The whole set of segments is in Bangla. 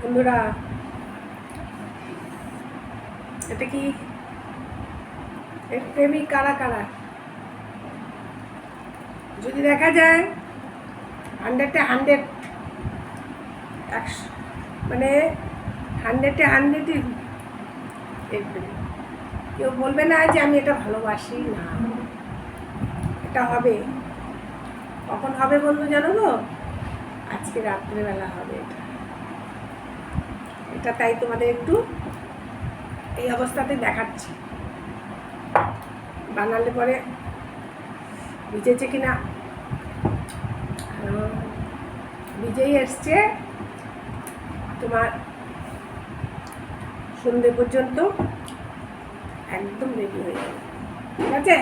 বন্ধুরা, এটা কি এর প্রেমিক কারা কারা? যদি দেখা যায় 100-এ 100, মানে 100-এ 100ই এর প্রেমিক। কেউ বলবে না যে আমি এটা ভালোবাসি না, এটা হবে। কখন হবে বন্ধু জানো তো? আজকে রাত্রেবেলা হবে এটা। তাই তোমাদের একটু এই অবস্থাতে দেখাচ্ছি। বানালে পরে ভিজেছে কিনা, ভিজেই এসছে তোমার সন্ধে পর্যন্ত একদম রেডি হয়ে যাবে। ঠিক আছে,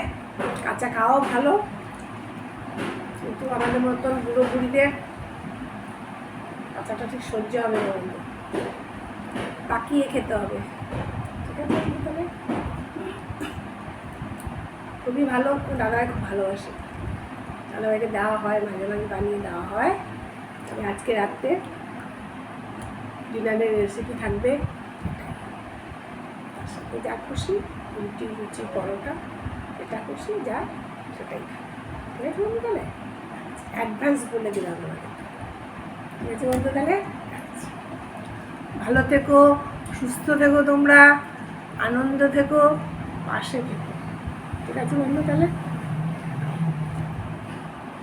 কাঁচা খাওয়াও ভালো, কিন্তু আমাদের মতন বুড়ো বুড়িদের কাঁচাটা ঠিক সহ্য হবে না, পাকিয়ে খেতে হবে। ঠিক আছে, তাহলে খুবই ভালো। দাদাই খুব ভালোবাসে, দাদাভাইকে দেওয়া হয়, মাঝে মাঝে বানিয়ে দেওয়া হয়। তবে আজকে রাত্রে ডিনারের রেসিপি থাকবে তার সাথে যা খুশি, রুটি লুচি পরোটা, এটা খুশি যা সেটাই খাবে। ঠিক আছে বন্ধু, তাহলে অ্যাডভান্স বলে দিলাম আমাকে। ঠিক আছে বন্ধু, তাহলে ভালো থেকো, সুস্থ থেকো, তোমরা আনন্দ থেকো, পাশে থেকো। ঠিক আছে বন্ধু, তাহলে